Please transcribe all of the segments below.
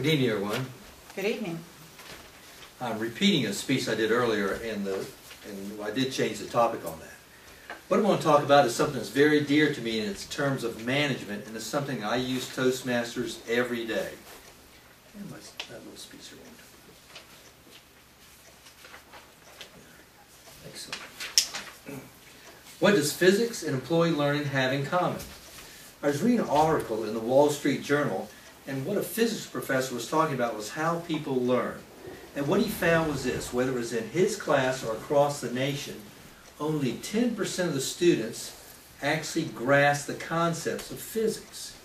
Good evening, everyone. Good evening. I'm repeating a speech I did earlier, and I did change the topic on that. What I want to talk about is something that's very dear to me in its terms of management, and it's something I use Toastmasters every day. And that little speech around. Excellent. What does physics and employee learning have in common? I was reading an article in the Wall Street Journal, and what a physics professor was talking about was how people learn. And what he found was this: whether it was in his class or across the nation, only 10% of the students actually grasped the concepts of physics.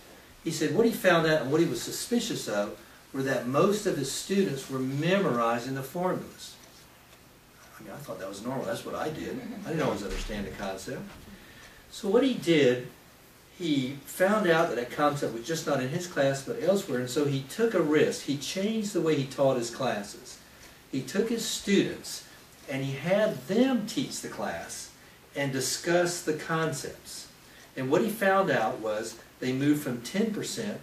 He said what he found out and what he was suspicious of were that most of his students were memorizing the formulas. I mean, I thought that was normal. That's what I did. I didn't always understand the concept. So what he did, he found out that concept was just not in his class but elsewhere, and so he took a risk. He changed the way he taught his classes. He took his students and he had them teach the class and discuss the concepts. And what he found out was they moved from 10%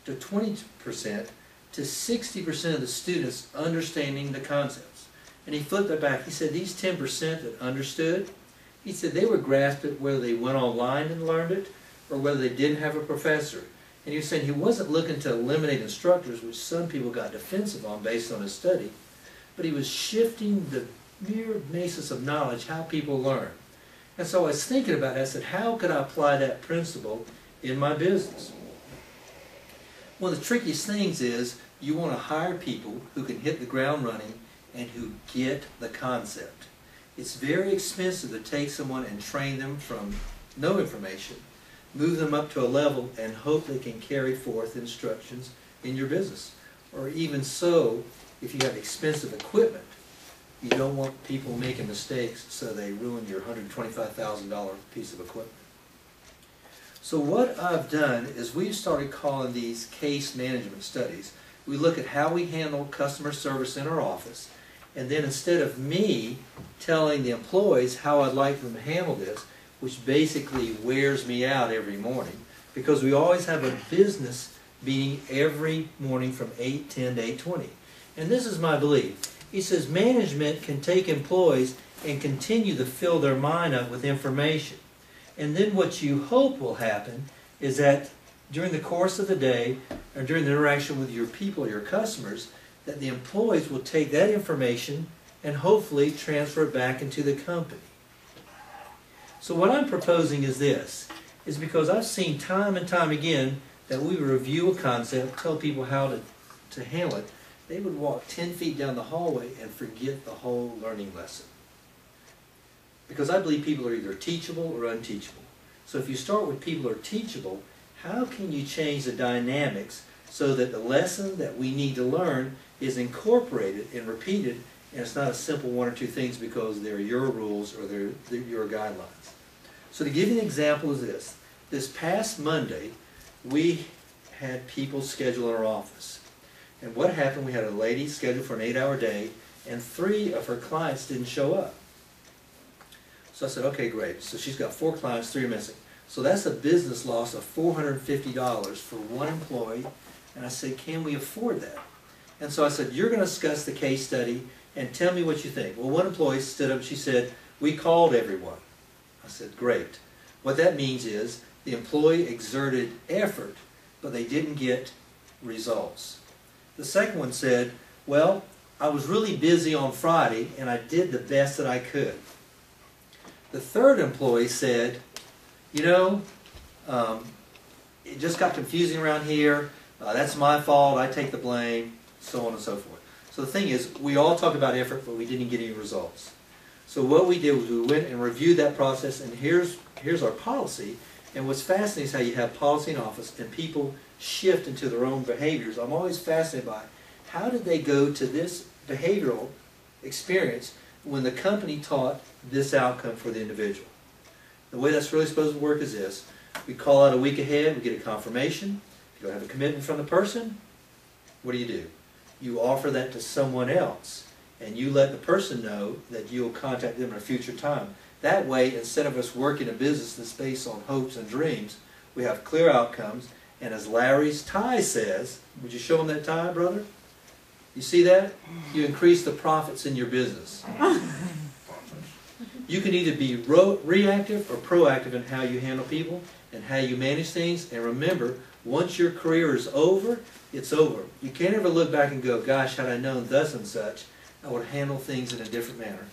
to 20% to 60% of the students understanding the concepts. And he flipped it back. He said these 10% that understood, he said they would grasp it whether they went online and learned it or whether they didn't have a professor. And he was saying he wasn't looking to eliminate instructors, which some people got defensive on based on his study, but he was shifting the mere basis of knowledge, how people learn. And so I was thinking about it. I said, how could I apply that principle in my business? One of the trickiest things is you want to hire people who can hit the ground running and who get the concept. It's very expensive to take someone and train them from no information, move them up to a level, and hope they can carry forth instructions in your business. Or even so, if you have expensive equipment, you don't want people making mistakes so they ruin your $125,000 piece of equipment. So what I've done is we've started calling these case management studies. We look at how we handle customer service in our office, and then instead of me telling the employees how I'd like them to handle this, which basically wears me out every morning, because we always have a business meeting every morning from 8:10 to 8:20. And this is my belief. He says management can take employees and continue to fill their mind up with information. And then what you hope will happen is that during the course of the day, or during the interaction with your people, your customers, that the employees will take that information and hopefully transfer it back into the company. So what I'm proposing is this, is because I've seen time and time again that we review a concept, tell people how to handle it, they would walk 10 feet down the hallway and forget the whole learning lesson. Because I believe people are either teachable or unteachable. So if you start with people who are teachable, how can you change the dynamics so that the lesson that we need to learn is incorporated and repeated, and it's not a simple one or two things because they're your rules or they're your guidelines. So to give you an example is this. This past Monday, we had people scheduled in our office. And what happened, we had a lady scheduled for an 8-hour day, and 3 of her clients didn't show up. So I said, okay, great. So she's got 4 clients, 3 are missing. So that's a business loss of $450 for one employee. And I said, can we afford that? And so I said, you're going to discuss the case study and tell me what you think. Well, one employee stood up and she said, we called everyone. I said, great. What that means is the employee exerted effort, but they didn't get results. The second one said, well, I was really busy on Friday and I did the best that I could. The third employee said, you know, it just got confusing around here. That's my fault. I take the blame, so on and so forth. So the thing is, we all talked about effort, but we didn't get any results. So what we did was we went and reviewed that process, and here's our policy. And what's fascinating is how you have policy in office, and people shift into their own behaviors. I'm always fascinated by how did they go to this behavioral experience when the company taught this outcome for the individual. The way that's really supposed to work is this. We call out a week ahead, we get a confirmation. If you don't have a commitment from the person, what do? You offer that to someone else, and you let the person know that you'll contact them at a future time. That way, instead of us working a business that's based on hopes and dreams, we have clear outcomes, And as Larry's tie says, would you show him that tie, brother? You see that? You increase the profits in your business. You can either be reactive or proactive in how you handle people and how you manage things. And remember, once your career is over, it's over. You can't ever look back and go, gosh, had I known thus and such, I would handle things in a different manner.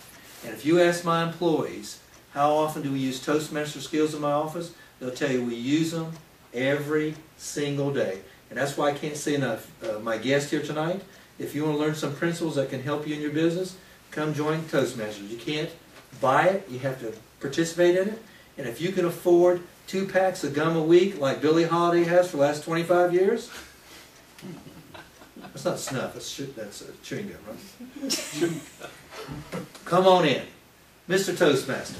And if you ask my employees, how often do we use Toastmaster skills in my office? They'll tell you we use them every single day. And that's why I can't say enough. My guest here tonight, if you want to learn some principles that can help you in your business, come join Toastmasters. You can't buy it, you have to participate in it. And if you can afford 2 packs of gum a week like Billie Holiday has for the last 25 years, that's not snuff, that's chewing gum, right? Come on in. Mr. Toastmaster.